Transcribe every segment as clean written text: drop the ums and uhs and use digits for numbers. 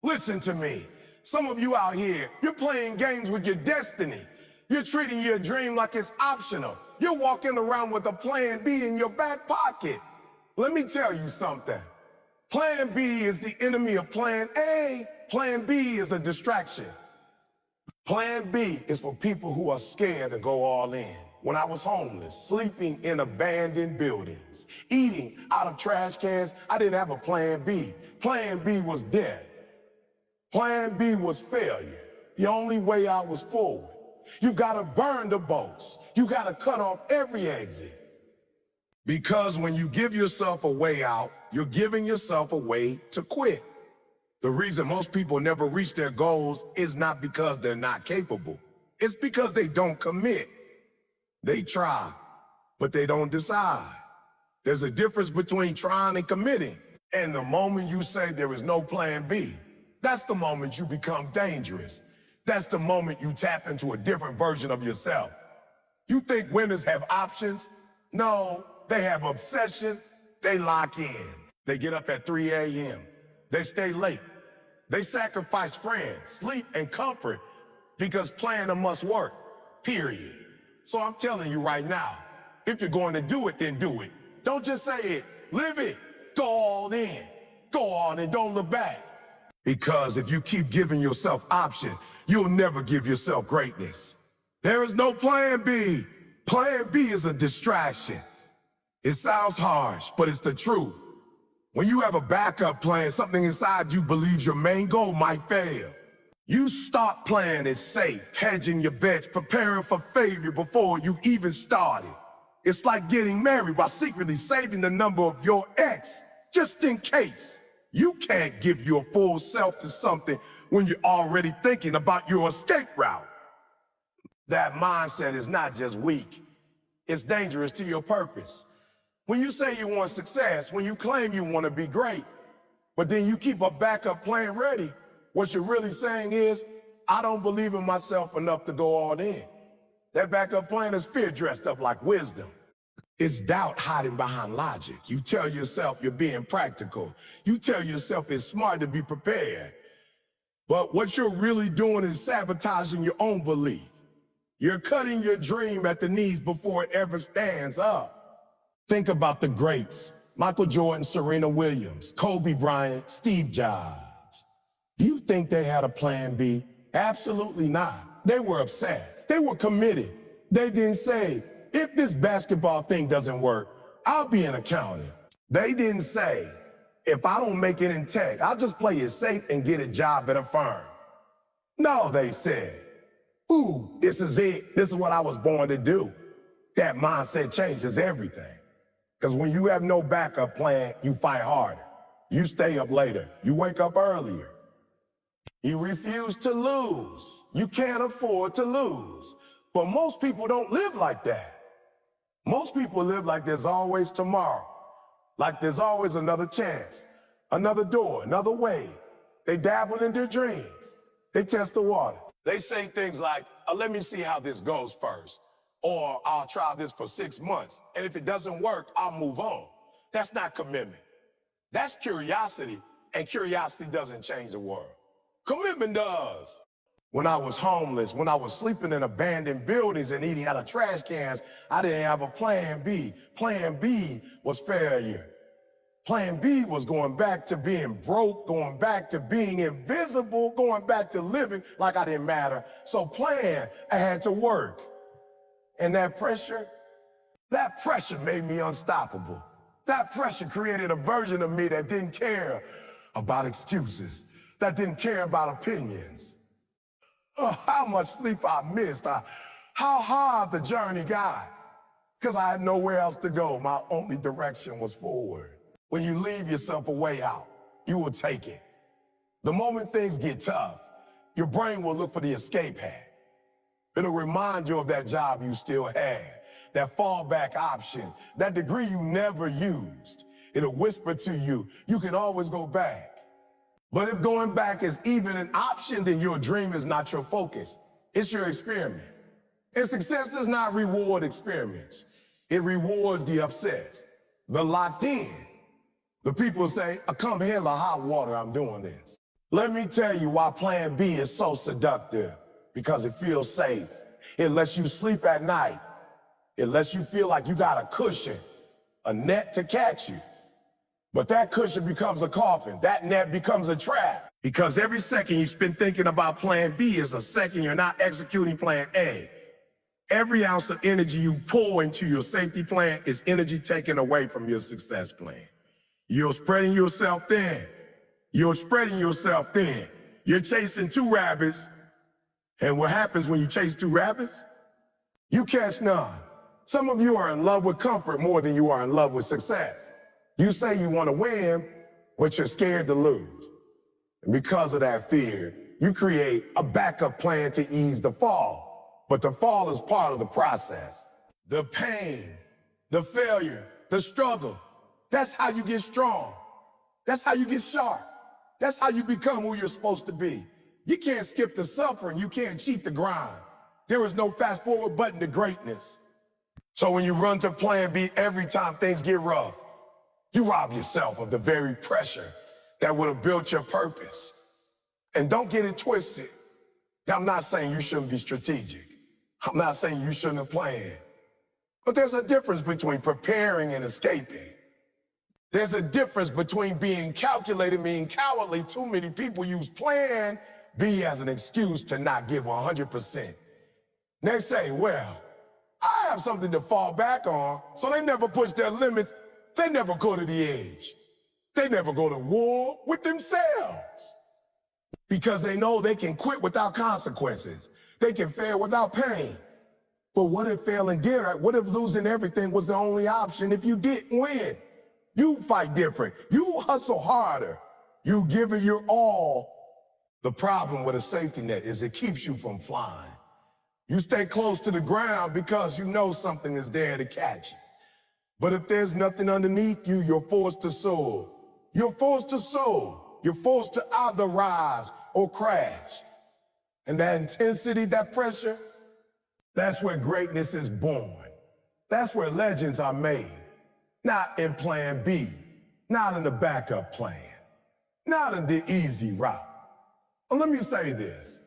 Listen to me. Some of you out here, you're playing games with your destiny. You're treating your dream like it's optional. You're walking around with a plan B in your back pocket. Let me tell you something. Plan B is the enemy of plan A. Plan B is a distraction. Plan B is for people who are scared to go all in. When I was homeless, sleeping in abandoned buildings, eating out of trash cans, I didn't have a plan B. Plan B was death. Plan B was failure. The only way out was forward. You gotta burn the boats. You gotta cut off every exit. Because when you give yourself a way out, you're giving yourself a way to quit. The reason most people never reach their goals is not because they're not capable. It's because they don't commit. They try, but they don't decide. There's a difference between trying and committing. And the moment you say there is no plan B, that's the moment you become dangerous. That's the moment you tap into a different version of yourself. You think winners have options? No, they have obsession. They lock in. They get up at 3 a.m. They stay late. They sacrifice friends, sleep, and comfort because planning a must work, period. So I'm telling you right now, if you're going to do it, then do it. Don't just say it, live it. Go all in. Go on and don't look back. Because if you keep giving yourself options, you'll never give yourself greatness. There is no plan B. Plan B is a distraction. It sounds harsh, but it's the truth. When you have a backup plan, something inside you believes your main goal might fail. You start playing it safe, hedging your bets, preparing for failure before you've even started. It's like getting married while secretly saving the number of your ex, just in case. You can't give your full self to something when you're already thinking about your escape route. That mindset is not just weak, it's dangerous to your purpose. When you say you want success, when you claim you want to be great, but then you keep a backup plan ready, what you're really saying is, I don't believe in myself enough to go all in. That backup plan is fear dressed up like wisdom. It's doubt hiding behind logic. You tell yourself you're being practical. You tell yourself it's smart to be prepared. But what you're really doing is sabotaging your own belief. You're cutting your dream at the knees before it ever stands up. Think about the greats: Michael Jordan, Serena Williams, Kobe Bryant, Steve Jobs. Do you think they had a plan B? Absolutely not. They were obsessed. They were committed. They didn't say, if this basketball thing doesn't work, I'll be an accountant. They didn't say, if I don't make it in tech, I'll just play it safe and get a job at a firm. No, they said, ooh, this is it. This is what I was born to do. That mindset changes everything. Because when you have no backup plan, you fight harder. You stay up later. You wake up earlier. You refuse to lose. You can't afford to lose. But most people don't live like that. Most people live like there's always tomorrow. Like there's always another chance, another door, another way. They dabble in their dreams. They test the water. They say things like, let me see how this goes first. Or I'll try this for 6 months, and if it doesn't work, I'll move on. That's not commitment. That's curiosity, and curiosity doesn't change the world. Commitment does. When I was homeless, when I was sleeping in abandoned buildings and eating out of trash cans, I didn't have a plan B. Plan B was failure. Plan B was going back to being broke, going back to being invisible, going back to living like I didn't matter. So I had to work. And that pressure made me unstoppable. That pressure created a version of me that didn't care about excuses, that didn't care about opinions. Oh, how much sleep I missed, how hard the journey got. Because I had nowhere else to go. My only direction was forward. When you leave yourself a way out, you will take it. The moment things get tough, your brain will look for the escape hatch. It'll remind you of that job you still had, that fallback option, that degree you never used. It'll whisper to you, you can always go back. But if going back is even an option, then your dream is not your focus. It's your experiment. And success does not reward experiments. It rewards the obsessed, the locked in. The people say, come hell or hot water, I'm doing this. Let me tell you why plan B is so seductive. Because it feels safe. It lets you sleep at night. It lets you feel like you got a cushion, a net to catch you. But that cushion becomes a coffin. That net becomes a trap. Because every second you spend thinking about plan B is a second you're not executing plan A. Every ounce of energy you pour into your safety plan is energy taken away from your success plan. You're spreading yourself thin. You're spreading yourself thin. You're chasing two rabbits. And what happens when you chase two rabbits? You catch none. Some of you are in love with comfort more than you are in love with success. You say you want to win, but you're scared to lose. And because of that fear, you create a backup plan to ease the fall. But the fall is part of the process. The pain, the failure, the struggle, that's how you get strong. That's how you get sharp. That's how you become who you're supposed to be. You can't skip the suffering. You can't cheat the grind. There is no fast forward button to greatness. So when you run to plan B every time things get rough, you rob yourself of the very pressure that would have built your purpose. And don't get it twisted. I'm not saying you shouldn't be strategic. I'm not saying you shouldn't have planned. But there's a difference between preparing and escaping. There's a difference between being calculated and being cowardly. Too many people use plan B as an excuse to not give 100%. They say, well, I have something to fall back on, so they never push their limits. They never go to the edge. They never go to war with themselves. Because they know they can quit without consequences. They can fail without pain. But what if failing did? What if losing everything was the only option if you didn't win? You fight different. You hustle harder. You give it your all. The problem with a safety net is it keeps you from flying. You stay close to the ground because you know something is there to catch you. But if there's nothing underneath you, you're forced to soar. You're forced to soar. You're forced to either rise or crash. And that intensity, that pressure, that's where greatness is born. That's where legends are made. Not in plan B, not in the backup plan, not in the easy route. And let me say this.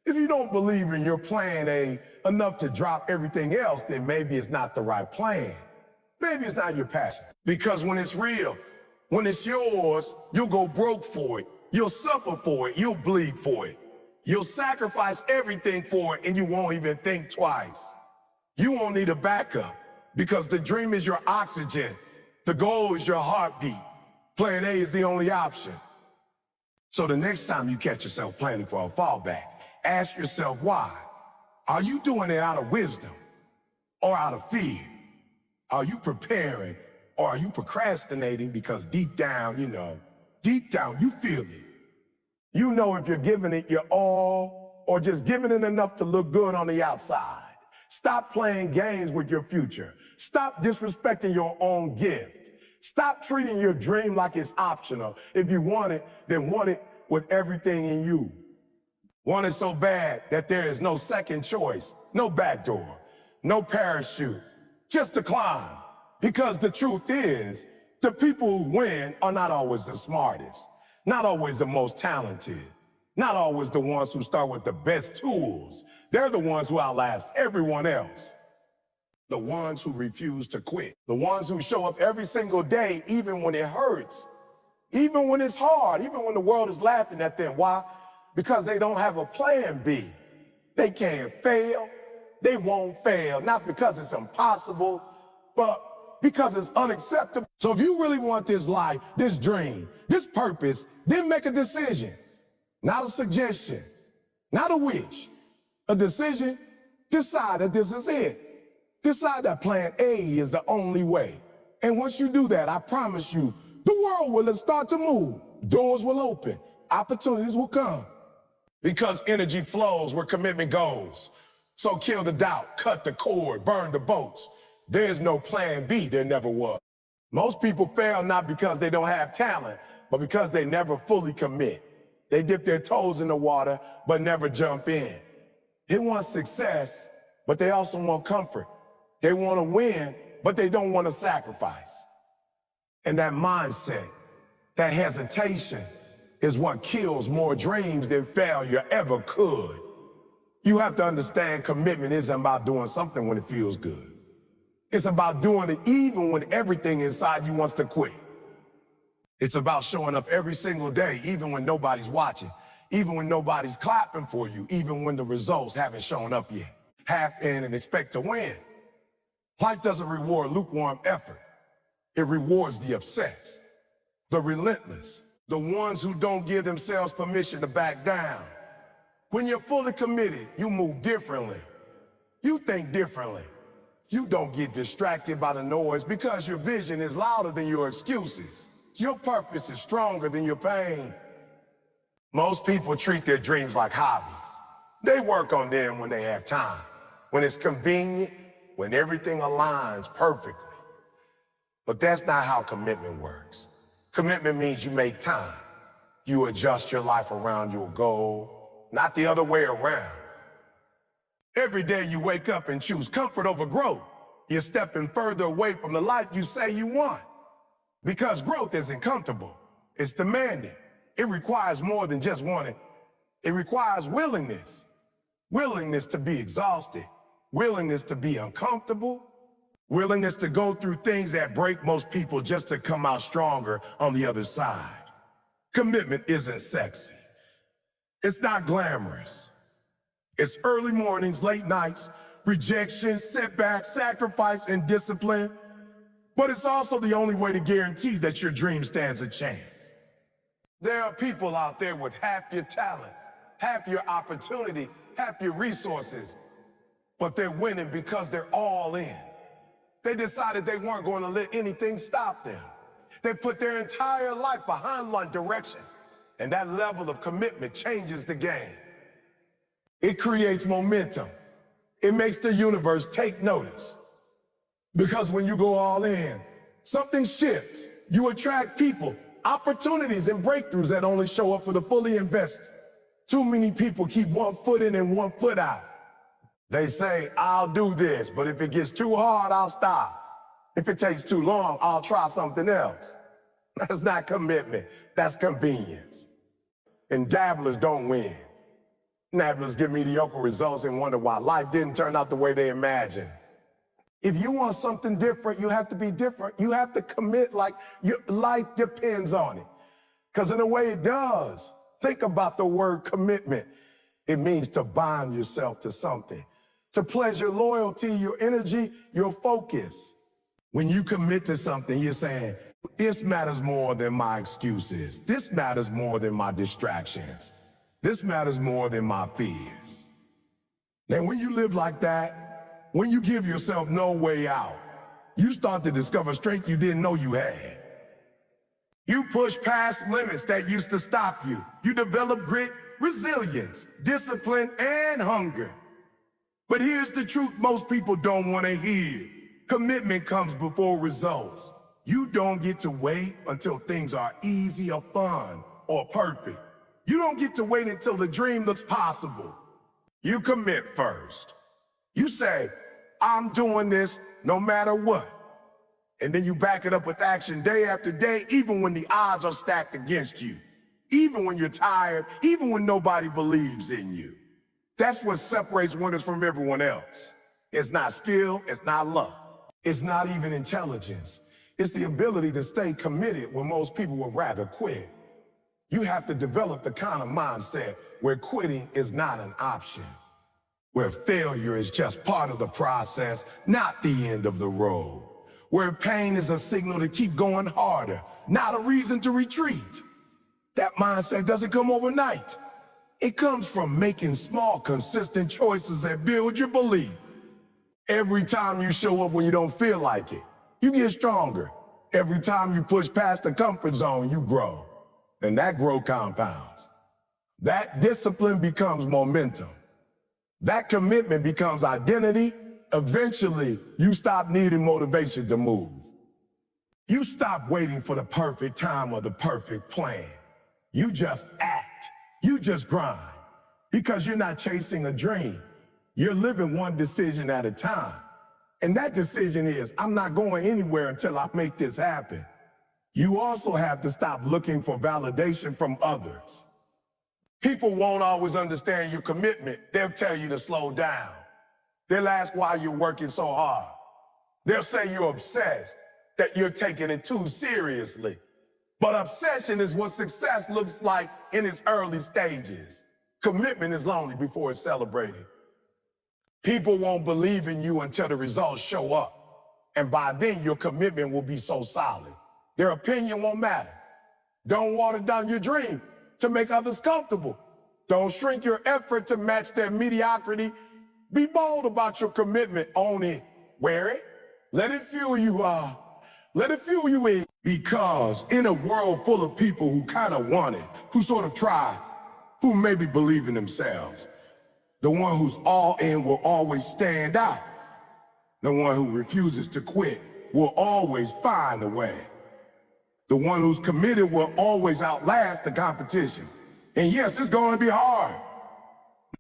If you don't believe in your plan A enough to drop everything else, then maybe it's not the right plan. Maybe it's not your passion. Because when it's real, when it's yours, you'll go broke for it. You'll suffer for it. You'll bleed for it. You'll sacrifice everything for it, and you won't even think twice. You won't need a backup because the dream is your oxygen. The goal is your heartbeat. Plan A is the only option. So the next time you catch yourself planning for a fallback, ask yourself why. Are you doing it out of wisdom or out of fear? Are you preparing or are you procrastinating because deep down, you feel it. You know if you're giving it your all or just giving it enough to look good on the outside. Stop playing games with your future. Stop disrespecting your own gift. Stop treating your dream like it's optional. If you want it, then want it with everything in you. Want it so bad that there is no second choice, no back door, no parachute, just to climb. Because the truth is, the people who win are not always the smartest, not always the most talented, not always the ones who start with the best tools. They're the ones who outlast everyone else. The ones who refuse to quit. The ones who show up every single day, even when it hurts, even when it's hard, even when the world is laughing at them. Why? Because they don't have a plan B. They can't fail. They won't fail. Not because it's impossible, but because it's unacceptable. So if you really want this life, this dream, this purpose, then make a decision. Not a suggestion, not a wish. A decision, decide that this is it. Decide that plan A is the only way. And once you do that, I promise you, the world will start to move. Doors will open. Opportunities will come. Because energy flows where commitment goes. So kill the doubt, cut the cord, burn the boats. There's no plan B, there never was. Most people fail not because they don't have talent, but because they never fully commit. They dip their toes in the water, but never jump in. They want success, but they also want comfort. They want to win, but they don't want to sacrifice. And that mindset, that hesitation, is what kills more dreams than failure ever could. You have to understand commitment isn't about doing something when it feels good. It's about doing it even when everything inside you wants to quit. It's about showing up every single day, even when nobody's watching, even when nobody's clapping for you, even when the results haven't shown up yet. Half in and expect to win. Life doesn't reward lukewarm effort. It rewards the obsessed, the relentless, the ones who don't give themselves permission to back down. When you're fully committed, you move differently. You think differently. You don't get distracted by the noise because your vision is louder than your excuses. Your purpose is stronger than your pain. Most people treat their dreams like hobbies. They work on them when they have time, when it's convenient, when everything aligns perfectly. But that's not how commitment works. Commitment means you make time. You adjust your life around your goal, not the other way around. Every day you wake up and choose comfort over growth. You're stepping further away from the life you say you want. Because growth isn't comfortable. It's demanding. It requires more than just wanting. It requires willingness. Willingness to be exhausted. Willingness to be uncomfortable. Willingness to go through things that break most people just to come out stronger on the other side. Commitment isn't sexy. It's not glamorous. It's early mornings, late nights, rejection, setbacks, sacrifice, and discipline. But it's also the only way to guarantee that your dream stands a chance. There are people out there with half your talent, half your opportunity, half your resources, but they're winning because they're all in. They decided they weren't going to let anything stop them. They put their entire life behind one direction, and that level of commitment changes the game. It creates momentum. It makes the universe take notice. Because when you go all in, something shifts. You attract people, opportunities, and breakthroughs that only show up for the fully invested. Too many people keep one foot in and one foot out. They say, I'll do this, but if it gets too hard, I'll stop. If it takes too long, I'll try something else. That's not commitment, that's convenience. And dabblers don't win. Dabblers get mediocre results and wonder why life didn't turn out the way they imagined. If you want something different, you have to be different. You have to commit like your life depends on it. Because in a way it does. Think about the word commitment. It means to bind yourself to something, to pledge your loyalty, your energy, your focus. When you commit to something, you're saying, this matters more than my excuses. This matters more than my distractions. This matters more than my fears. And when you live like that, when you give yourself no way out, you start to discover strength you didn't know you had. You push past limits that used to stop you. You develop grit, resilience, discipline, and hunger. But here's the truth most people don't want to hear. Commitment comes before results. You don't get to wait until things are easy or fun or perfect. You don't get to wait until the dream looks possible. You commit first. You say, I'm doing this no matter what. And then you back it up with action day after day, even when the odds are stacked against you. Even when you're tired, even when nobody believes in you. That's what separates winners from everyone else. It's not skill, it's not luck. It's not even intelligence. It's the ability to stay committed when most people would rather quit. You have to develop the kind of mindset where quitting is not an option, where failure is just part of the process, not the end of the road, where pain is a signal to keep going harder, not a reason to retreat. That mindset doesn't come overnight. It comes from making small, consistent choices that build your belief. Every time you show up when you don't feel like it, you get stronger. Every time you push past the comfort zone, you grow. And that growth compounds. That discipline becomes momentum. That commitment becomes identity. Eventually, you stop needing motivation to move. You stop waiting for the perfect time or the perfect plan. You just act. You just grind. Because you're not chasing a dream. You're living one decision at a time. And that decision is, I'm not going anywhere until I make this happen. You also have to stop looking for validation from others. People won't always understand your commitment. They'll tell you to slow down. They'll ask why you're working so hard. They'll say you're obsessed, that you're taking it too seriously. But obsession is what success looks like in its early stages. Commitment is lonely before it's celebrated. People won't believe in you until the results show up. And by then, your commitment will be so solid. Their opinion won't matter. Don't water down your dream to make others comfortable. Don't shrink your effort to match their mediocrity. Be bold about your commitment. Own it. Wear it. Let it fuel you. Let it fuel you in. Because in a world full of people who kind of want it, who sort of try, who maybe believe in themselves, the one who's all in will always stand out. The one who refuses to quit will always find a way. The one who's committed will always outlast the competition. And yes, it's going to be hard.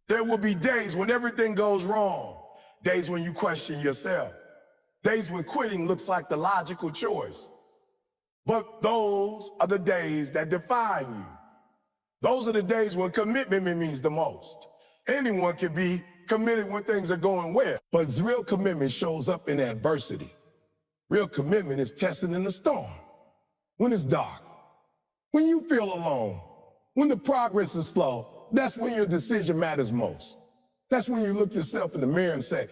There will be days when everything goes wrong. Days when you question yourself. Days when quitting looks like the logical choice. But those are the days that define you. Those are the days when commitment means the most. Anyone can be committed when things are going well. But real commitment shows up in adversity. Real commitment is tested in the storm. When it's dark, when you feel alone, when the progress is slow, that's when your decision matters most. That's when you look yourself in the mirror and say,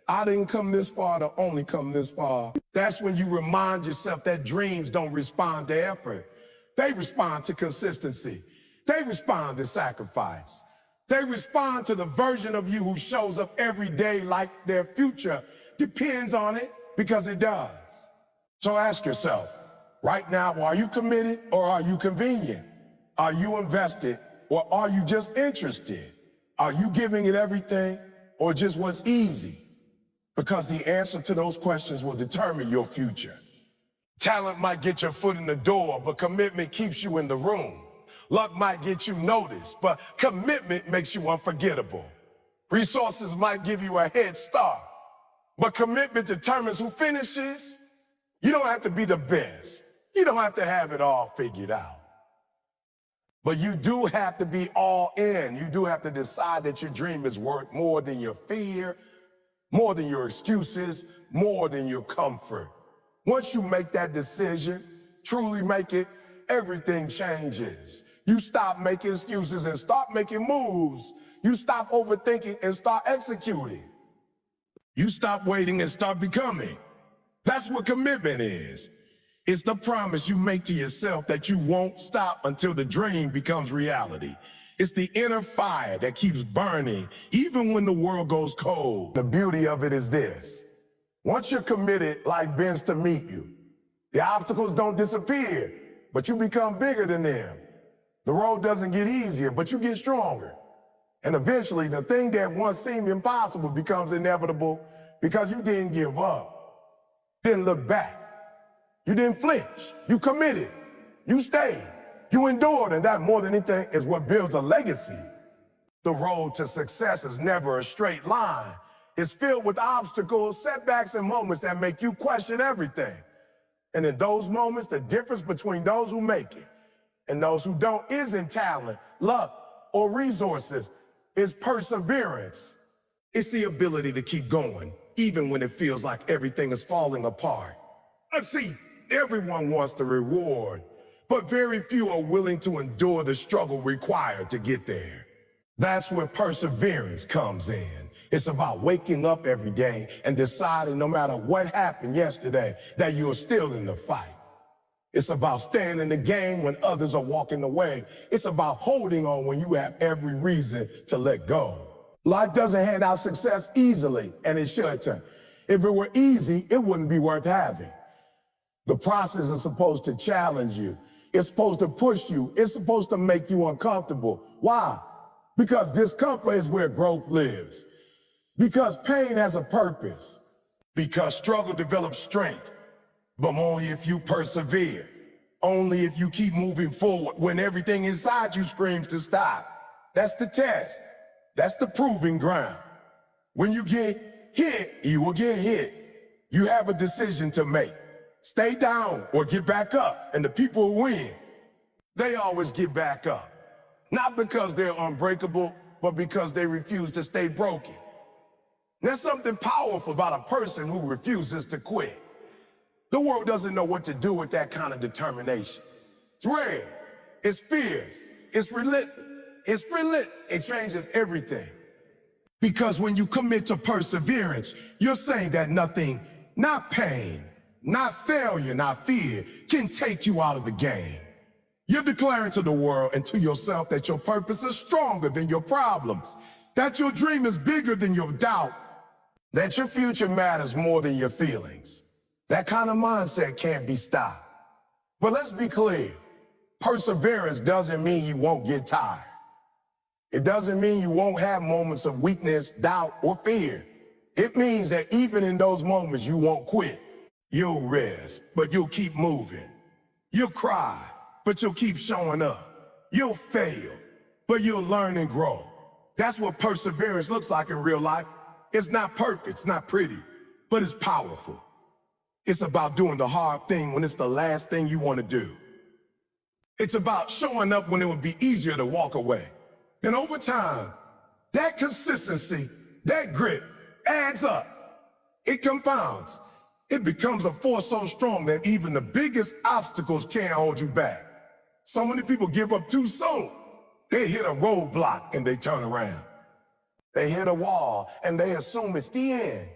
I didn't come this far to only come this far. That's when you remind yourself that dreams don't respond to effort. They respond to consistency. They respond to sacrifice. They respond to the version of you who shows up every day like their future depends on it, because it does. So ask yourself, right now, are you committed or are you convenient? Are you invested or are you just interested? Are you giving it everything or just what's easy? Because the answer to those questions will determine your future. Talent might get your foot in the door, but commitment keeps you in the room. Luck might get you noticed, but commitment makes you unforgettable. Resources might give you a head start, but commitment determines who finishes. You don't have to be the best. You don't have to have it all figured out. But you do have to be all in. You do have to decide that your dream is worth more than your fear, more than your excuses, more than your comfort. Once you make that decision, truly make it, everything changes. You stop making excuses and start making moves. You stop overthinking and start executing. You stop waiting and start becoming. That's what commitment is. It's the promise you make to yourself that you won't stop until the dream becomes reality. It's the inner fire that keeps burning, even when the world goes cold. The beauty of it is this. Once you're committed, life bends to meet you. The obstacles don't disappear, but you become bigger than them. The road doesn't get easier, but you get stronger. And eventually, the thing that once seemed impossible becomes inevitable because you didn't give up. You didn't look back. You didn't flinch. You committed. You stayed. You endured, and that more than anything is what builds a legacy. The road to success is never a straight line. It's filled with obstacles, setbacks, and moments that make you question everything. And in those moments, the difference between those who make it and those who don't isn't talent, luck, or resources. It's perseverance. It's the ability to keep going, even when it feels like everything is falling apart. I see, everyone wants the reward, but very few are willing to endure the struggle required to get there. That's where perseverance comes in. It's about waking up every day and deciding no matter what happened yesterday, that you're still in the fight. It's about staying in the game when others are walking away. It's about holding on when you have every reason to let go. Life doesn't hand out success easily, and it shouldn't. If it were easy, it wouldn't be worth having. The process is supposed to challenge you. It's supposed to push you. It's supposed to make you uncomfortable. Why? Because discomfort is where growth lives. Because pain has a purpose. Because struggle develops strength. But only if you persevere. Only if you keep moving forward when everything inside you screams to stop. That's the test. That's the proving ground. When you get hit, you will get hit. You have a decision to make. Stay down or get back up, and the people who win, they always get back up. Not because they're unbreakable, but because they refuse to stay broken. There's something powerful about a person who refuses to quit. The world doesn't know what to do with that kind of determination. It's rare, it's fierce, it's relentless, it changes everything. Because when you commit to perseverance, you're saying that nothing, not pain, not failure, not fear, can take you out of the game. You're declaring to the world and to yourself that your purpose is stronger than your problems, that your dream is bigger than your doubt, that your future matters more than your feelings. That kind of mindset can't be stopped. But let's be clear, perseverance doesn't mean you won't get tired. It doesn't mean you won't have moments of weakness, doubt, or fear. It means that even in those moments, you won't quit. You'll rest, but you'll keep moving. You'll cry, but you'll keep showing up. You'll fail, but you'll learn and grow. That's what perseverance looks like in real life. It's not perfect, it's not pretty, but it's powerful. It's about doing the hard thing when it's the last thing you want to do. It's about showing up when it would be easier to walk away. And over time, that consistency, that grit adds up. It compounds. It becomes a force so strong that even the biggest obstacles can't hold you back. So many people give up too soon. They hit a roadblock and they turn around. They hit a wall and they assume it's the end.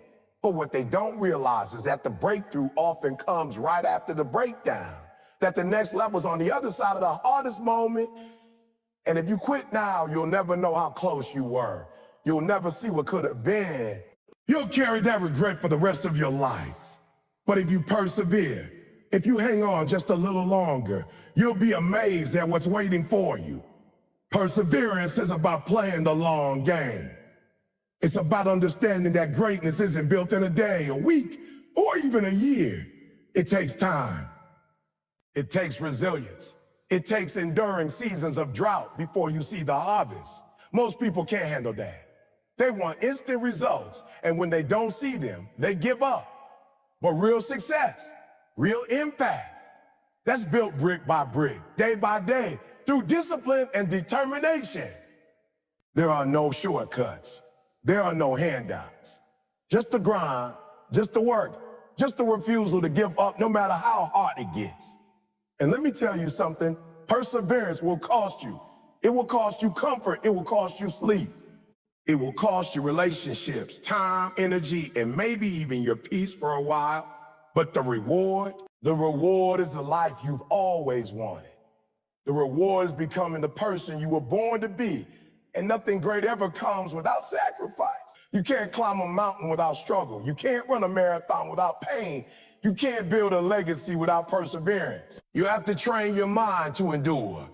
But what they don't realize is that the breakthrough often comes right after the breakdown. That the next level's on the other side of the hardest moment. And if you quit now, you'll never know how close you were. You'll never see what could have been. You'll carry that regret for the rest of your life. But if you persevere, if you hang on just a little longer, you'll be amazed at what's waiting for you. Perseverance is about playing the long game. It's about understanding that greatness isn't built in a day, a week, or even a year. It takes time. It takes resilience. It takes enduring seasons of drought before you see the harvest. Most people can't handle that. They want instant results, and when they don't see them, they give up. But real success, real impact, that's built brick by brick, day by day, through discipline and determination. There are no shortcuts. There are no handouts. Just the grind, just the work, just the refusal to give up no matter how hard it gets. And let me tell you something, perseverance will cost you. It will cost you comfort. It will cost you sleep. It will cost you relationships, time, energy, and maybe even your peace for a while. But the reward is the life you've always wanted. The reward is becoming the person you were born to be. And nothing great ever comes without sacrifice. You can't climb a mountain without struggle. You can't run a marathon without pain. You can't build a legacy without perseverance. You have to train your mind to endure.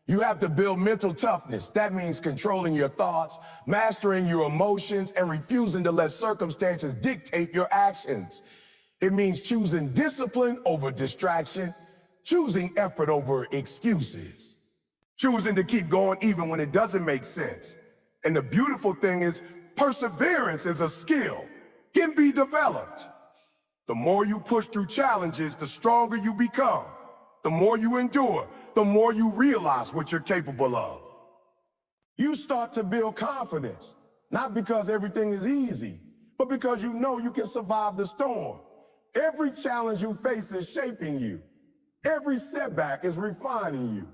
You have to build mental toughness. That means controlling your thoughts, mastering your emotions, and refusing to let circumstances dictate your actions. It means choosing discipline over distraction, choosing effort over excuses, choosing to keep going even when it doesn't make sense. And the beautiful thing is, perseverance is a skill, can be developed. The more you push through challenges, the stronger you become. The more you endure, the more you realize what you're capable of. You start to build confidence, not because everything is easy, but because you know you can survive the storm. Every challenge you face is shaping you. Every setback is refining you.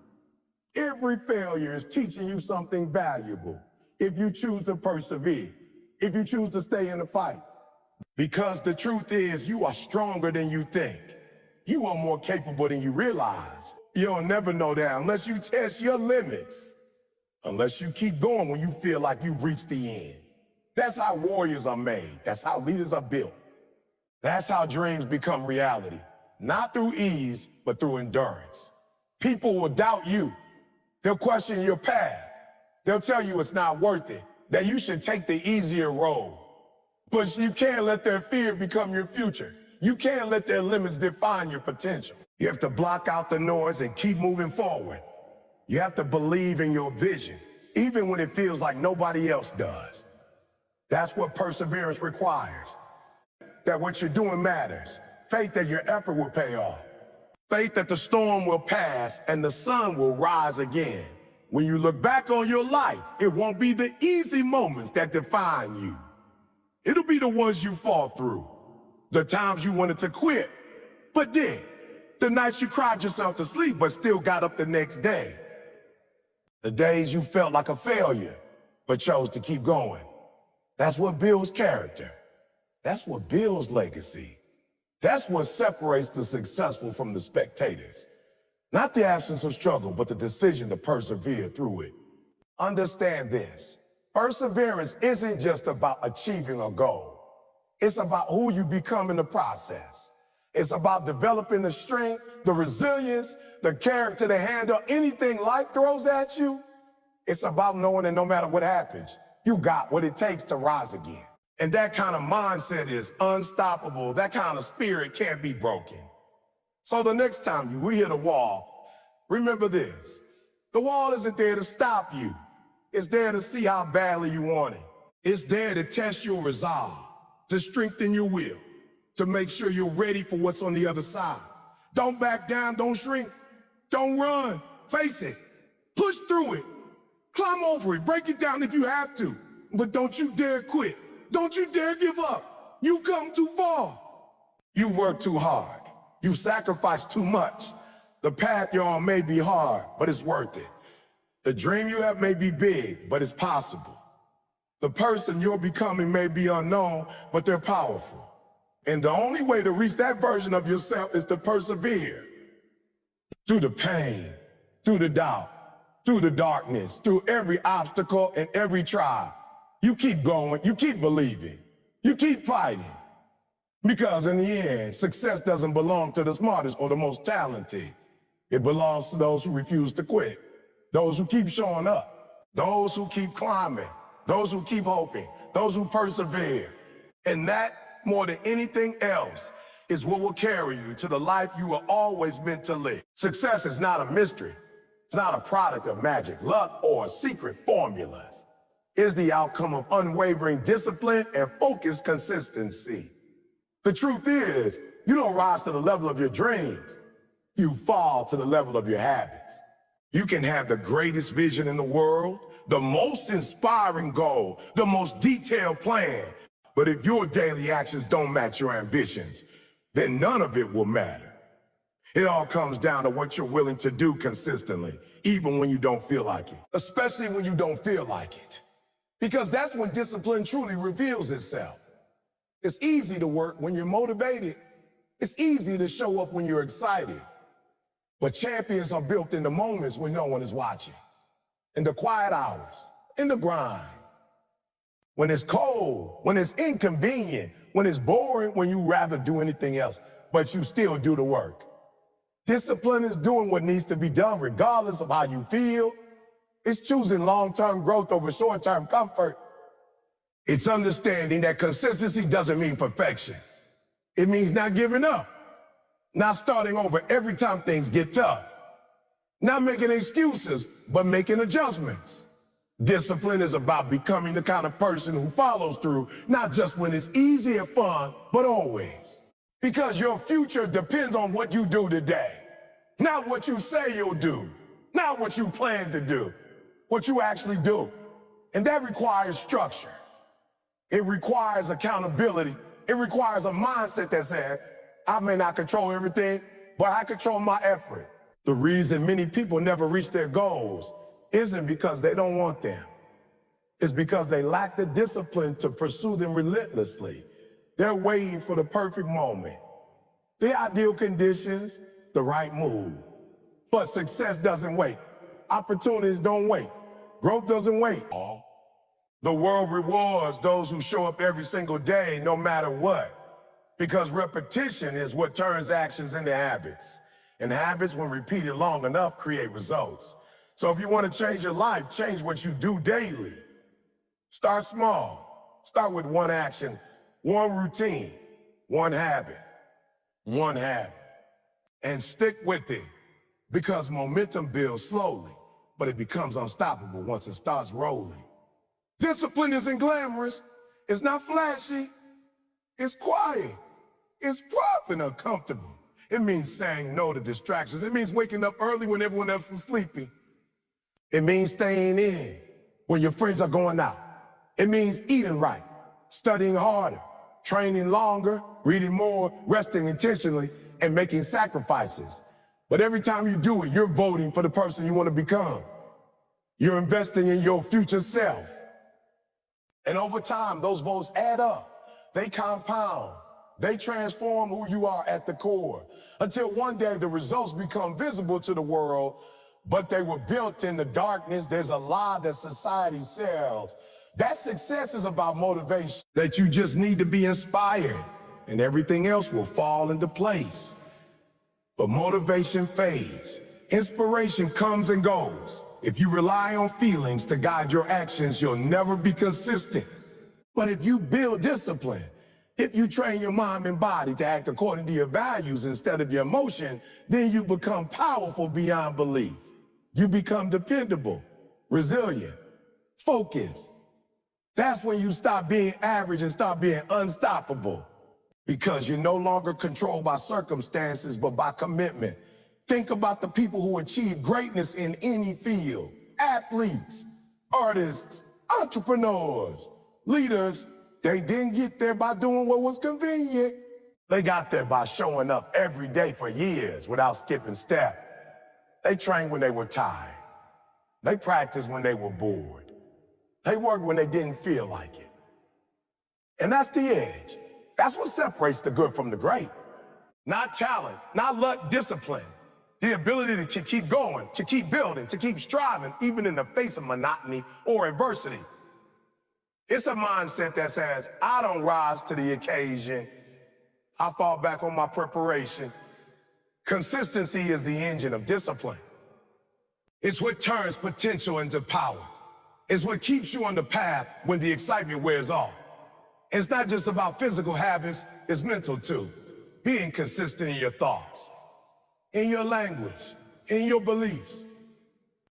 Every failure is teaching you something valuable if you choose to persevere, if you choose to stay in the fight. Because the truth is, you are stronger than you think. You are more capable than you realize. You'll never know that unless you test your limits, unless you keep going when you feel like you've reached the end. That's how warriors are made. That's how leaders are built. That's how dreams become reality. Not through ease, but through endurance. People will doubt you. They'll question your path. They'll tell you it's not worth it, that you should take the easier road. But you can't let their fear become your future. You can't let their limits define your potential. You have to block out the noise and keep moving forward. You have to believe in your vision, even when it feels like nobody else does. That's what perseverance requires. That what you're doing matters. Faith that your effort will pay off. Faith that the storm will pass and the sun will rise again. When you look back on your life, it won't be the easy moments that define you. It'll be the ones you fought through. The times you wanted to quit, but did. The nights you cried yourself to sleep, but still got up the next day. The days you felt like a failure, but chose to keep going. That's what builds character. That's what builds legacy. That's what separates the successful from the spectators. Not the absence of struggle, but the decision to persevere through it. Understand this. Perseverance isn't just about achieving a goal. It's about who you become in the process. It's about developing the strength, the resilience, the character to handle anything life throws at you. It's about knowing that no matter what happens, you got what it takes to rise again. And that kind of mindset is unstoppable. That kind of spirit can't be broken. So the next time you hit a wall, remember this. The wall isn't there to stop you. It's there to see how badly you want it. It's there to test your resolve, to strengthen your will, to make sure you're ready for what's on the other side. Don't back down, don't shrink, don't run, face it, push through it, climb over it, break it down if you have to, but don't you dare quit. Don't you dare give up. You've come too far. You work too hard. You sacrifice too much. The path you're on may be hard, but it's worth it. The dream you have may be big, but it's possible. The person you're becoming may be unknown, but they're powerful. And the only way to reach that version of yourself is to persevere. Through the pain, through the doubt, through the darkness, through every obstacle and every trial. You keep going, you keep believing, you keep fighting. Because in the end, success doesn't belong to the smartest or the most talented. It belongs to those who refuse to quit, those who keep showing up, those who keep climbing, those who keep hoping, those who persevere. And that, more than anything else, is what will carry you to the life you were always meant to live. Success is not a mystery. It's not a product of magic, luck, or secret formulas. It's the outcome of unwavering discipline and focused consistency. The truth is, you don't rise to the level of your dreams. You fall to the level of your habits. You can have the greatest vision in the world, the most inspiring goal, the most detailed plan. But if your daily actions don't match your ambitions, then none of it will matter. It all comes down to what you're willing to do consistently, even when you don't feel like it, especially when you don't feel like it. Because that's when discipline truly reveals itself. It's easy to work when you're motivated. It's easy to show up when you're excited. But champions are built in the moments when no one is watching. In the quiet hours, in the grind. When it's cold, when it's inconvenient, when it's boring, when you'd rather do anything else, but you still do the work. Discipline is doing what needs to be done regardless of how you feel. It's choosing long-term growth over short-term comfort. It's understanding that consistency doesn't mean perfection. It means not giving up, not starting over every time things get tough, not making excuses, but making adjustments. Discipline is about becoming the kind of person who follows through, not just when it's easy and fun, but always. Because your future depends on what you do today, not what you say you'll do, not what you plan to do. What you actually do. And that requires structure. It requires accountability. It requires a mindset that says, I may not control everything, but I control my effort. The reason many people never reach their goals isn't because they don't want them. It's because they lack the discipline to pursue them relentlessly. They're waiting for the perfect moment, the ideal conditions, the right move. But success doesn't wait. Opportunities don't wait. Growth doesn't wait. The world rewards those who show up every single day, no matter what. Because repetition is what turns actions into habits. And habits, when repeated long enough, create results. So if you want to change your life, change what you do daily. Start small. Start with one action, one routine, one habit. And stick with it. Because momentum builds slowly, but it becomes unstoppable once it starts rolling. Discipline isn't glamorous. It's not flashy. It's quiet. It's profit uncomfortable. It means saying no to distractions. It means waking up early when everyone else is sleeping. It means staying in when your friends are going out. It means eating right, studying harder, training longer, reading more, resting intentionally, and making sacrifices. But every time you do it, you're voting for the person you want to become. You're investing in your future self. And over time, those votes add up. They compound. They transform who you are at the core until one day the results become visible to the world, but they were built in the darkness. There's a lie that society sells. That success is about motivation, that you just need to be inspired and everything else will fall into place. But motivation fades. Inspiration comes and goes. If you rely on feelings to guide your actions, you'll never be consistent. But if you build discipline, if you train your mind and body to act according to your values instead of your emotion, then you become powerful beyond belief. You become dependable, resilient, focused. That's when you stop being average and start being unstoppable. Because you're no longer controlled by circumstances, but by commitment. Think about the people who achieve greatness in any field. Athletes, artists, entrepreneurs, leaders. They didn't get there by doing what was convenient. They got there by showing up every day for years without skipping step. They trained when they were tired. They practiced when they were bored. They worked when they didn't feel like it. And that's the edge. That's what separates the good from the great. Not talent, not luck, discipline. The ability to keep going, to keep building, to keep striving, even in the face of monotony or adversity. It's a mindset that says, I don't rise to the occasion. I fall back on my preparation. Consistency is the engine of discipline. It's what turns potential into power. It's what keeps you on the path when the excitement wears off. It's not just about physical habits, it's mental too. Being consistent in your thoughts, in your language, in your beliefs.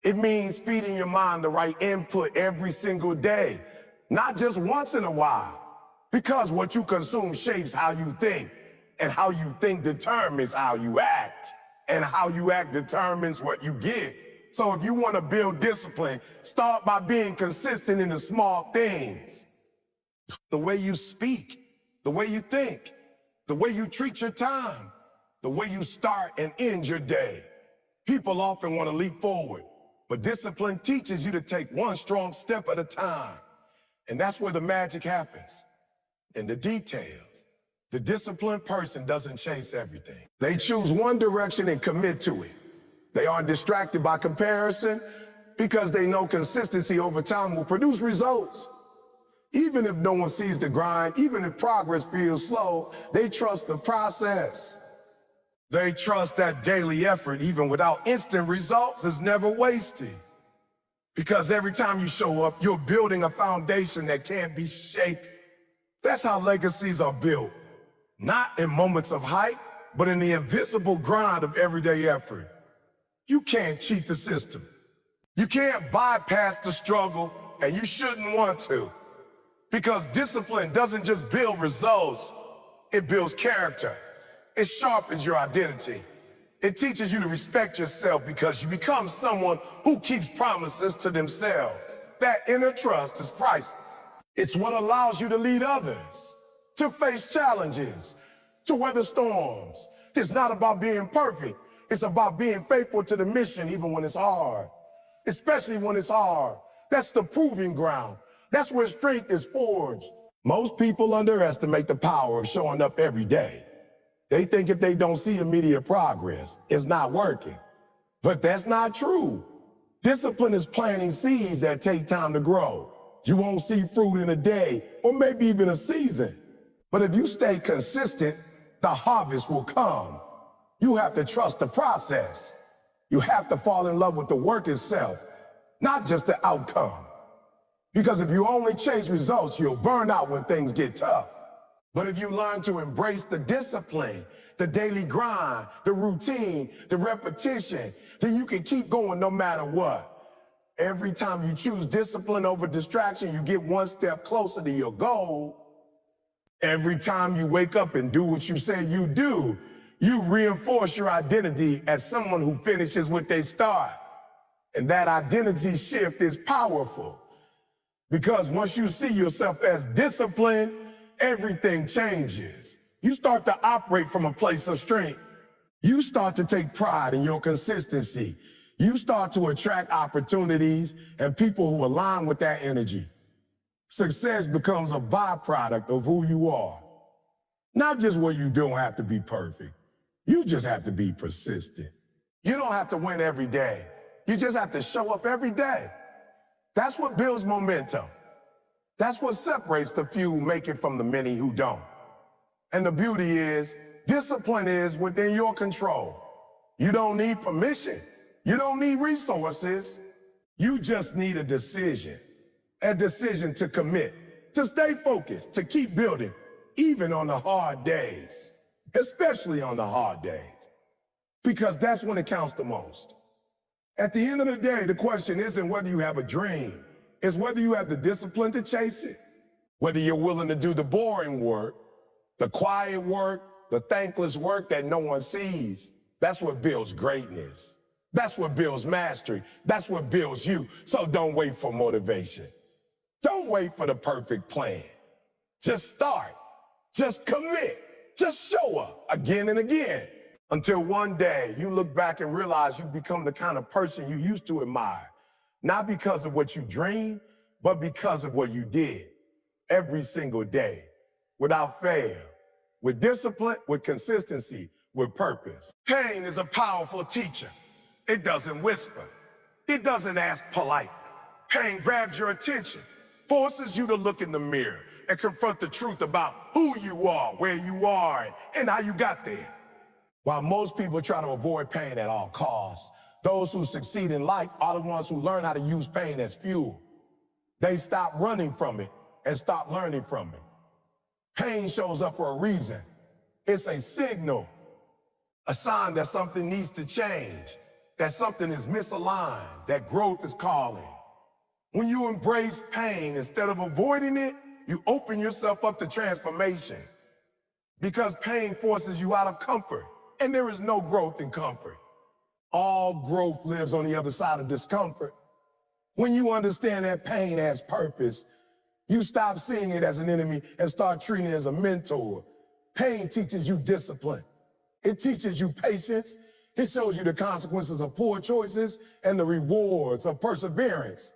It means feeding your mind the right input every single day, not just once in a while. Because what you consume shapes how you think, and how you think determines how you act, and how you act determines what you get. So if you want to build discipline, start by being consistent in the small things. The way you speak, the way you think, the way you treat your time, the way you start and end your day. People often want to leap forward, but discipline teaches you to take one strong step at a time. And that's where the magic happens, in the details. The disciplined person doesn't chase everything. They choose one direction and commit to it. They aren't distracted by comparison because they know consistency over time will produce results. Even if no one sees the grind, even if progress feels slow, they trust the process. They trust that daily effort, even without instant results, is never wasted. Because every time you show up, you're building a foundation that can't be shaken. That's how legacies are built. Not in moments of hype, but in the invisible grind of everyday effort. You can't cheat the system. You can't bypass the struggle, and you shouldn't want to. Because discipline doesn't just build results, it builds character. It sharpens your identity. It teaches you to respect yourself because you become someone who keeps promises to themselves. That inner trust is priceless. It's what allows you to lead others, to face challenges, to weather storms. It's not about being perfect. It's about being faithful to the mission even when it's hard. Especially when it's hard. That's the proving ground. That's where strength is forged. Most people underestimate the power of showing up every day. They think if they don't see immediate progress, it's not working. But that's not true. Discipline is planting seeds that take time to grow. You won't see fruit in a day or maybe even a season. But if you stay consistent, the harvest will come. You have to trust the process. You have to fall in love with the work itself, not just the outcome. Because if you only chase results, you'll burn out when things get tough. But if you learn to embrace the discipline, the daily grind, the routine, the repetition, then you can keep going no matter what. Every time you choose discipline over distraction, you get one step closer to your goal. Every time you wake up and do what you say you do, you reinforce your identity as someone who finishes what they start. And that identity shift is powerful because once you see yourself as disciplined, everything changes. You start to operate from a place of strength. You start to take pride in your consistency. You start to attract opportunities and people who align with that energy. Success becomes a byproduct of who you are. Not just where you don't have to be perfect. You just have to be persistent. You don't have to win every day. You just have to show up every day. That's what builds momentum. That's what separates the few who make it from the many who don't. And the beauty is, discipline is within your control. You don't need permission. You don't need resources. You just need a decision to commit, to stay focused, to keep building, even on the hard days, especially on the hard days, because that's when it counts the most. At the end of the day, the question isn't whether you have a dream, it's whether you have the discipline to chase it, whether you're willing to do the boring work, the quiet work, the thankless work that no one sees. That's what builds greatness. That's what builds mastery. That's what builds you. So don't wait for motivation. Don't wait for the perfect plan. Just start. Just commit. Just show up again and again until one day you look back and realize you become the kind of person you used to admire, not because of what you dreamed, but because of what you did every single day, without fail, with discipline, with consistency, with purpose. Pain is a powerful teacher. It doesn't whisper. It doesn't ask politely. Pain grabs your attention, forces you to look in the mirror and confront the truth about who you are, where you are, and how you got there. While most people try to avoid pain at all costs, those who succeed in life are the ones who learn how to use pain as fuel. They stop running from it and start learning from it. Pain shows up for a reason. It's a signal, a sign that something needs to change, that something is misaligned, that growth is calling. When you embrace pain instead of avoiding it, you open yourself up to transformation. Because pain forces you out of comfort, and there is no growth in comfort. All growth lives on the other side of discomfort. When you understand that pain has purpose, you stop seeing it as an enemy and start treating it as a mentor. Pain teaches you discipline. It teaches you patience. It shows you the consequences of poor choices and the rewards of perseverance.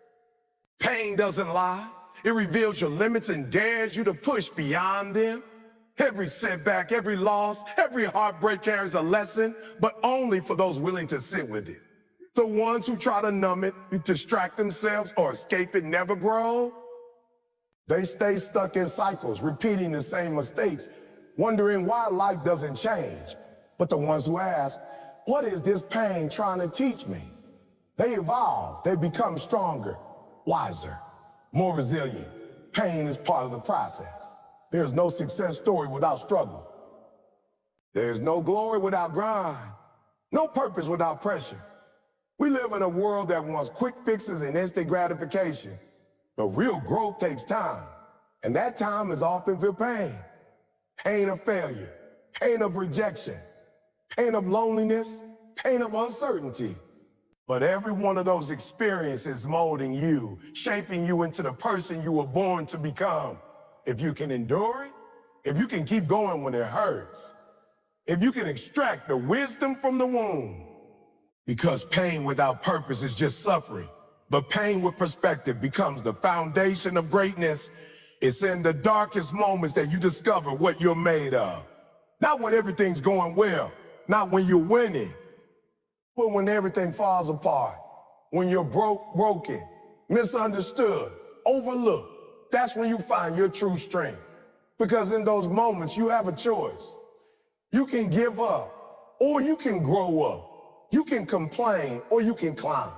Pain doesn't lie. It reveals your limits and dares you to push beyond them. Every setback, every loss, every heartbreak carries a lesson, but only for those willing to sit with it. The ones who try to numb it, distract themselves, or escape it never grow. They stay stuck in cycles, repeating the same mistakes, wondering why life doesn't change. But the ones who ask, what is this pain trying to teach me? They evolve, they become stronger, wiser, more resilient. Pain is part of the process. There's no success story without struggle. There's no glory without grind, no purpose without pressure. We live in a world that wants quick fixes and instant gratification. But real growth takes time, and that time is often through pain. Pain of failure, pain of rejection, pain of loneliness, pain of uncertainty. But every one of those experiences molding you, shaping you into the person you were born to become. If you can endure it, if you can keep going when it hurts, if you can extract the wisdom from the womb. Because pain without purpose is just suffering. But pain with perspective becomes the foundation of greatness. It's in the darkest moments that you discover what you're made of. Not when everything's going well, not when you're winning, but when everything falls apart, when you're broken, misunderstood, overlooked. That's when you find your true strength. Because in those moments, you have a choice. You can give up, or you can grow up. You can complain, or you can climb.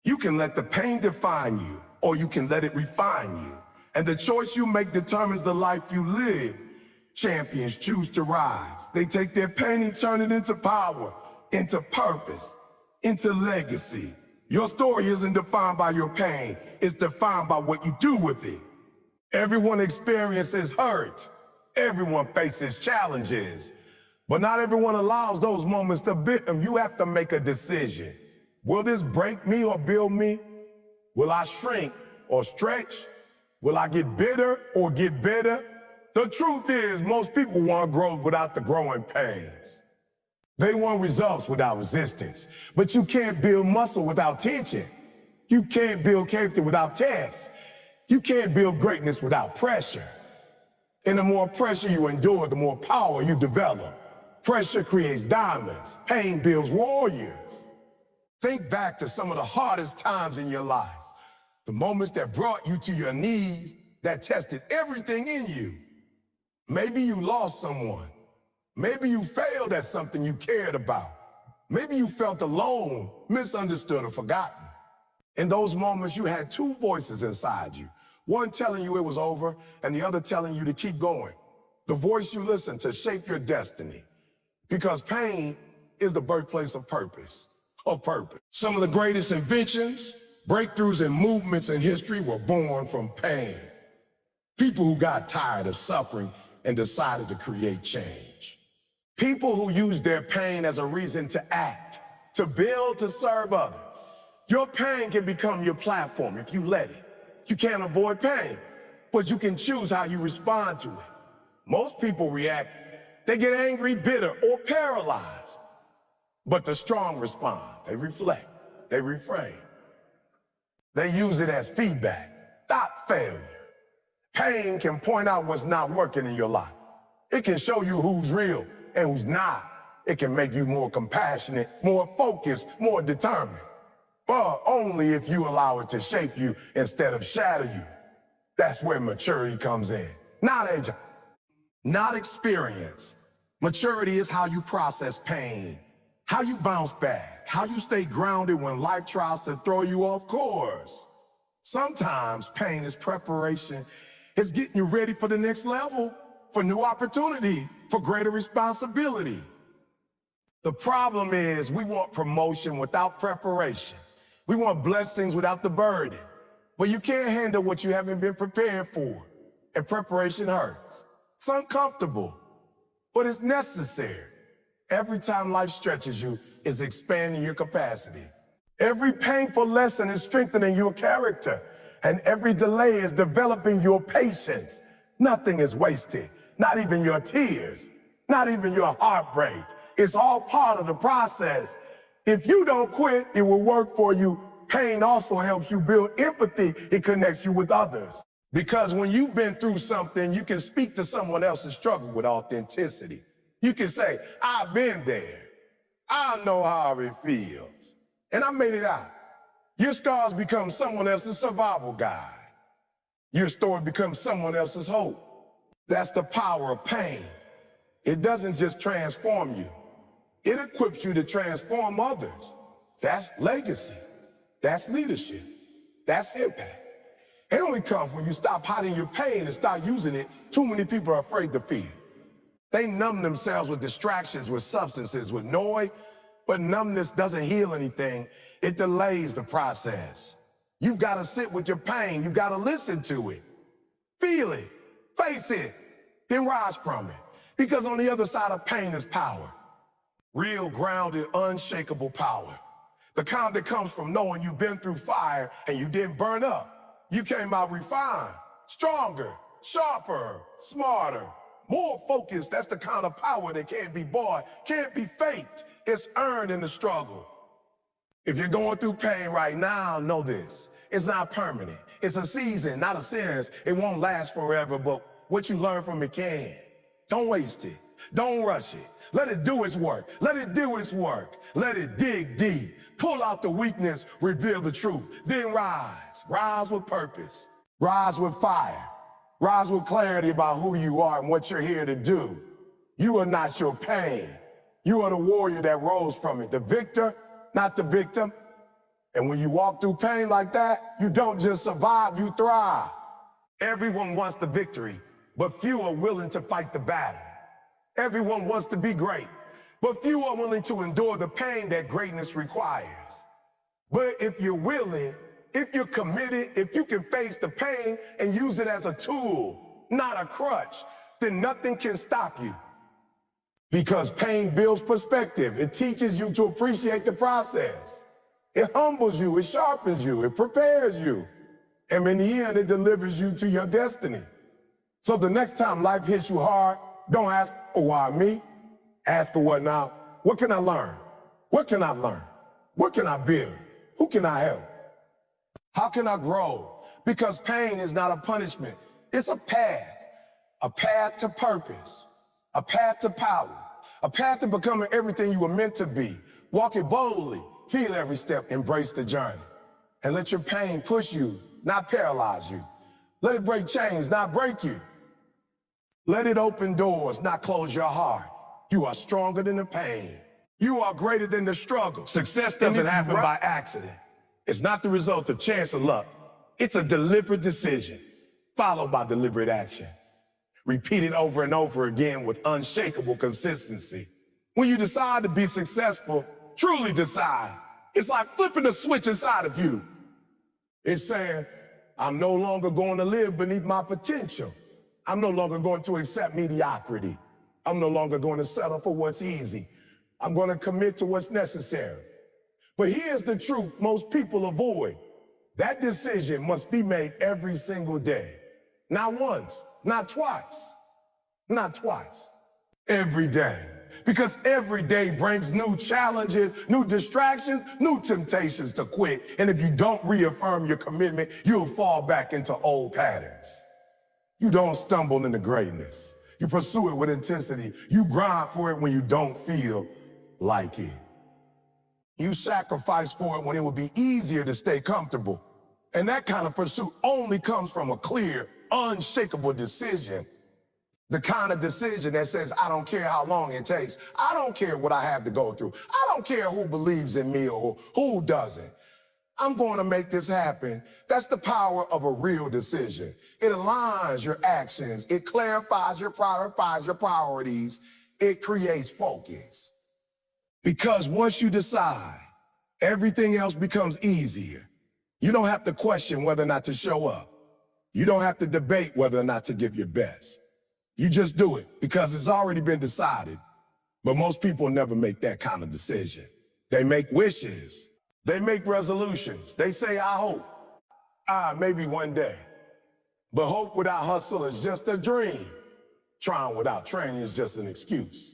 You can let the pain define you, or you can let it refine you. And the choice you make determines the life you live. Champions choose to rise. They take their pain and turn it into power, into purpose, into legacy. Your story isn't defined by your pain. It's defined by what you do with it. Everyone experiences hurt. Everyone faces challenges, but not everyone allows those moments to bit them. You have to make a decision. Will this break me or build me? Will I shrink or stretch? Will I get bitter or get better? The truth is, most people want growth without the growing pains. They want results without resistance. But you can't build muscle without tension. You can't build character without tests. You can't build greatness without pressure. And the more pressure you endure, the more power you develop. Pressure creates diamonds. Pain builds warriors. Think back to some of the hardest times in your life. The moments that brought you to your knees, that tested everything in you. Maybe you lost someone. Maybe you failed at something you cared about. Maybe you felt alone, misunderstood, or forgotten. In those moments, you had two voices inside you. One telling you it was over, and the other telling you to keep going. The voice you listen to shaped your destiny. Because pain is the birthplace of purpose. Some of the greatest inventions, breakthroughs, and movements in history were born from pain. People who got tired of suffering and decided to create change. People who use their pain as a reason to act, to build, to serve others. Your pain can become your platform if you let it. You can't avoid pain, but you can choose how you respond to it. Most people react, they get angry, bitter, or paralyzed. But the strong respond, they reflect, they reframe. They use it as feedback, not failure. Pain can point out what's not working in your life. It can show you who's real and who's not. It can make you more compassionate, more focused, more determined. But only if you allow it to shape you instead of shatter you. That's where maturity comes in. Not age, not experience. Maturity is how you process pain, how you bounce back, how you stay grounded when life tries to throw you off course. Sometimes pain is preparation. It's getting you ready for the next level, for new opportunity, for greater responsibility. The problem is we want promotion without preparation. We want blessings without the burden. But you can't handle what you haven't been prepared for. And preparation hurts. It's uncomfortable, but it's necessary. Every time life stretches you, it's expanding your capacity. Every painful lesson is strengthening your character. And every delay is developing your patience. Nothing is wasted, not even your tears, not even your heartbreak. It's all part of the process. If you don't quit, it will work for you. Pain also helps you build empathy. It connects you with others. Because when you've been through something, you can speak to someone else's struggle with authenticity. You can say, I've been there. I know how it feels. And I made it out. Your scars become someone else's survival guide. Your story becomes someone else's hope. That's the power of pain. It doesn't just transform you. It equips you to transform others. That's legacy. That's leadership. That's impact. It only comes when you stop hiding your pain and start using it. Too many people are afraid to feel. They numb themselves with distractions, with substances, with noise, but numbness doesn't heal anything. It delays the process. You've got to sit with your pain. You've got to listen to it. Feel it. Face it. Then rise from it. Because on the other side of pain is power. Real, grounded, unshakable power. The kind that comes from knowing you've been through fire and you didn't burn up. You came out refined, stronger, sharper, smarter, more focused. That's the kind of power that can't be bought, can't be faked. It's earned in the struggle. If you're going through pain right now, know this. It's not permanent. It's a season, not a sentence. It won't last forever, but what you learn from it can. Don't waste it. Don't rush it. Let it do its work. Let it do its work. Let it dig deep. Pull out the weakness, reveal the truth. Then rise. Rise with purpose. Rise with fire. Rise with clarity about who you are and what you're here to do. You are not your pain. You are the warrior that rose from it. The victor, not the victim. And when you walk through pain like that, you don't just survive, you thrive. Everyone wants the victory, but few are willing to fight the battle. Everyone wants to be great, but few are willing to endure the pain that greatness requires. But if you're willing, if you're committed, if you can face the pain and use it as a tool, not a crutch, then nothing can stop you. Because pain builds perspective. It teaches you to appreciate the process. It humbles you, it sharpens you, it prepares you. And in the end, it delivers you to your destiny. So the next time life hits you hard, don't ask, oh, why me? Ask for what now? What can I learn? What can I learn? What can I build? Who can I help? How can I grow? Because pain is not a punishment. It's a path to purpose, a path to power, a path to becoming everything you were meant to be. Walk it boldly, feel every step, embrace the journey. And let your pain push you, not paralyze you. Let it break chains, not break you. Let it open doors, not close your heart. You are stronger than the pain. You are greater than the struggle. Success doesn't happen by accident. It's not the result of chance or luck. It's a deliberate decision, followed by deliberate action. Repeated over and over again with unshakable consistency. When you decide to be successful, truly decide, it's like flipping a switch inside of you. It's saying, I'm no longer going to live beneath my potential. I'm no longer going to accept mediocrity. I'm no longer going to settle for what's easy. I'm going to commit to what's necessary. But here's the truth most people avoid. That decision must be made every single day. Not once, not twice, not twice. Every day. Because every day brings new challenges, new distractions, new temptations to quit. And if you don't reaffirm your commitment, you'll fall back into old patterns. You don't stumble into greatness. You pursue it with intensity. You grind for it when you don't feel like it. You sacrifice for it when it would be easier to stay comfortable. And that kind of pursuit only comes from a clear, unshakable decision. The kind of decision that says, I don't care how long it takes. I don't care what I have to go through. I don't care who believes in me or who doesn't. I'm going to make this happen. That's the power of a real decision. It aligns your actions. It clarifies your priorities. It creates focus. Because once you decide, everything else becomes easier. You don't have to question whether or not to show up. You don't have to debate whether or not to give your best. You just do it because it's already been decided. But most people never make that kind of decision. They make wishes. They make resolutions. They say, I hope. Maybe one day. But hope without hustle is just a dream. Trying without training is just an excuse.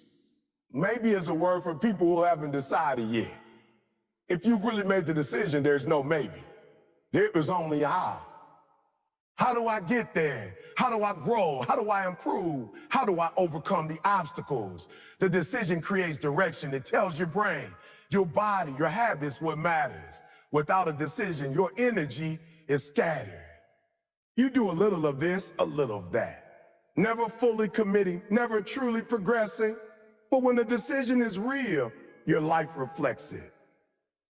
Maybe it's a word for people who haven't decided yet. If you've really made the decision, there's no maybe. There is only a how. How do I get there? How do I grow? How do I improve? How do I overcome the obstacles? The decision creates direction. It tells your brain, your body, your habits what matters. Without a decision, your energy is scattered. You do a little of this, a little of that. Never fully committing, never truly progressing. But when the decision is real, your life reflects it.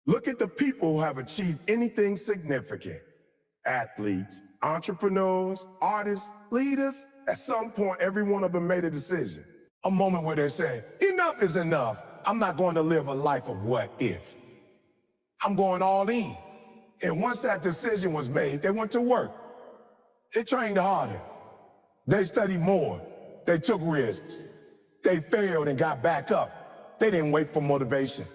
Look at the people who have achieved anything significant. Athletes, entrepreneurs, artists, leaders. At some point, every one of them made a decision. A moment where they said, enough is enough. I'm not going to live a life of what if. I'm going all in. And once that decision was made, they went to work. They trained harder. They studied more. They took risks. They failed and got back up. They didn't wait for motivation.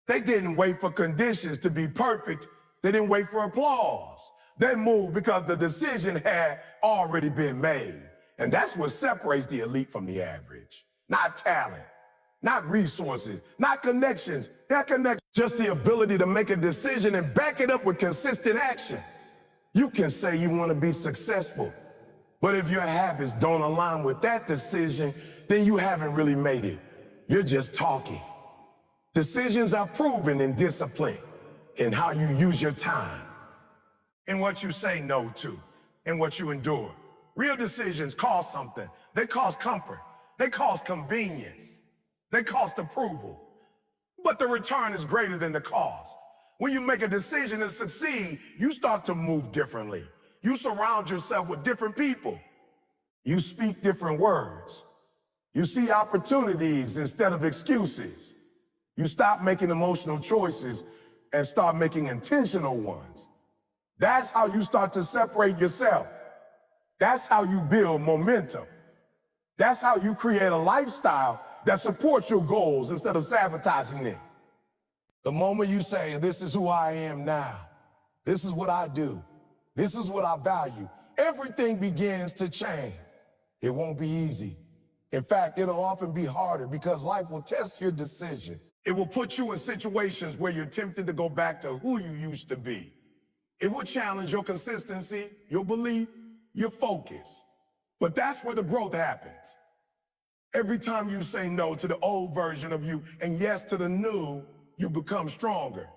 They didn't wait for conditions to be perfect. They didn't wait for applause. They moved because the decision had already been made. And that's what separates the elite from the average. Not talent, not resources, not connections. That connection, just the ability to make a decision and back it up with consistent action. You can say you want to be successful, but if your habits don't align with that decision, then you haven't really made it. You're just talking. Decisions are proven in discipline, in how you use your time, in what you say no to, in what you endure. Real decisions cost something. They cost comfort. They cost convenience. They cost approval. But the return is greater than the cost. When you make a decision to succeed, you start to move differently. You surround yourself with different people. You speak different words. You see opportunities instead of excuses. You stop making emotional choices and start making intentional ones. That's how you start to separate yourself. That's how you build momentum. That's how you create a lifestyle that supports your goals instead of sabotaging them. The moment you say, this is who I am now, this is what I do, this is what I value, everything begins to change. It won't be easy. In fact, it'll often be harder because life will test your decision. It will put you in situations where you're tempted to go back to who you used to be. It will challenge your consistency, your belief, your focus. But that's where the growth happens. Every time you say no to the old version of you and yes to the new, you become stronger.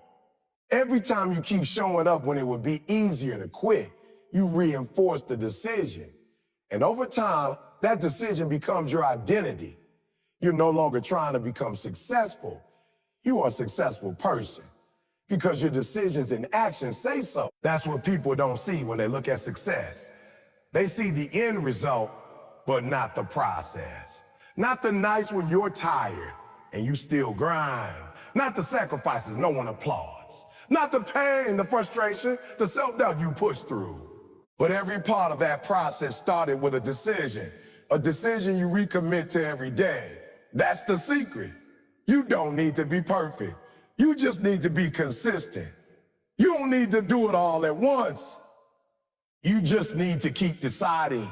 Every time you keep showing up when it would be easier to quit, you reinforce the decision. And over time, that decision becomes your identity. You're no longer trying to become successful. You are a successful person because your decisions and actions say so. That's what people don't see when they look at success. They see the end result, but not the process. Not the nights when you're tired and you still grind. Not the sacrifices no one applauds. Not the pain, the frustration, the self-doubt you push through. But every part of that process started with a decision you recommit to every day. That's the secret. You don't need to be perfect. You just need to be consistent. You don't need to do it all at once. You just need to keep deciding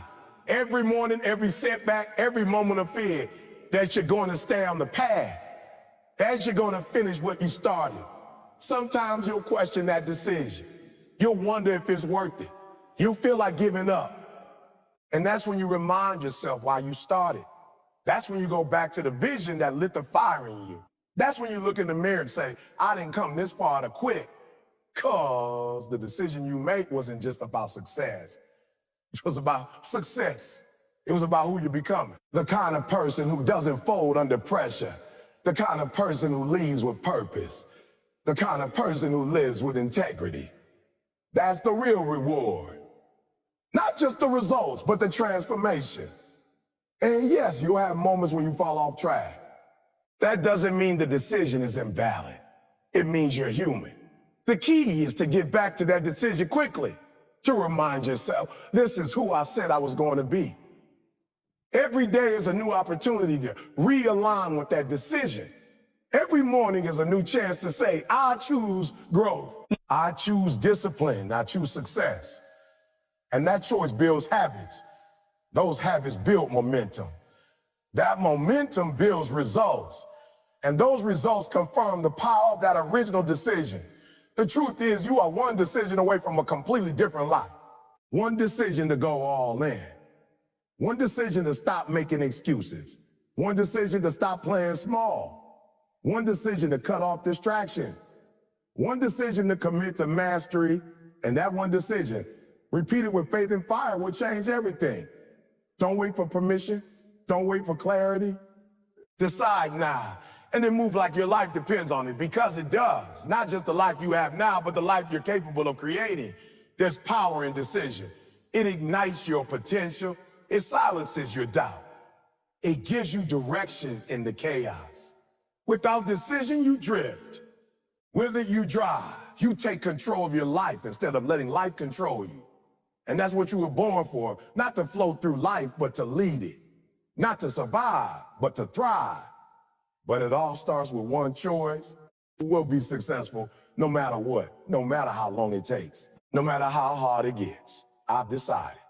every morning, every setback, every moment of fear that you're going to stay on the path, that you're going to finish what you started. Sometimes you'll question that decision. You'll wonder if it's worth it. You'll feel like giving up. And that's when you remind yourself why you started. That's when you go back to the vision that lit the fire in you. That's when you look in the mirror and say, I didn't come this far to quit, because the decision you make wasn't just about success. It was about success. It was about who you're becoming. The kind of person who doesn't fold under pressure. The kind of person who leads with purpose. The kind of person who lives with integrity. That's the real reward. Not just the results, but the transformation. And yes, you'll have moments when you fall off track. That doesn't mean the decision is invalid. It means you're human. The key is to get back to that decision quickly, to remind yourself, this is who I said I was going to be. Every day is a new opportunity to realign with that decision. Every morning is a new chance to say, I choose growth. I choose discipline. I choose success. And that choice builds habits. Those habits build momentum. That momentum builds results. And those results confirm the power of that original decision. The truth is, you are one decision away from a completely different life. One decision to go all in. One decision to stop making excuses. One decision to stop playing small. One decision to cut off distraction. One decision to commit to mastery. And that one decision, repeated with faith and fire, will change everything. Don't wait for permission. Don't wait for clarity. Decide now. And then move like your life depends on it, because it does. Not just the life you have now, but the life you're capable of creating. There's power in decision. It ignites your potential. It silences your doubt. It gives you direction in the chaos. Without decision, you drift. With it, you drive. You take control of your life instead of letting life control you. And that's what you were born for, not to flow through life, but to lead it. Not to survive, but to thrive. But it all starts with one choice. You will be successful no matter what, no matter how long it takes, no matter how hard it gets. I've decided.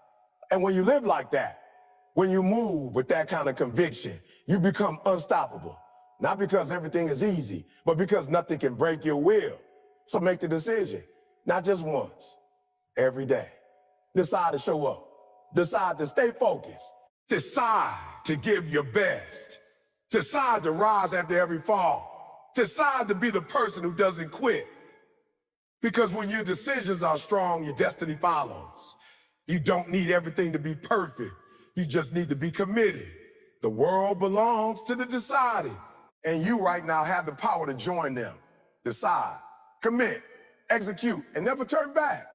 And when you live like that, when you move with that kind of conviction, you become unstoppable. Not because everything is easy, but because nothing can break your will. So make the decision, not just once, every day. Decide to show up. Decide to stay focused. Decide to give your best. Decide to rise after every fall. Decide to be the person who doesn't quit. Because when your decisions are strong, your destiny follows. You don't need everything to be perfect. You just need to be committed. The world belongs to the deciding. And you right now have the power to join them. Decide, commit, execute, and never turn back.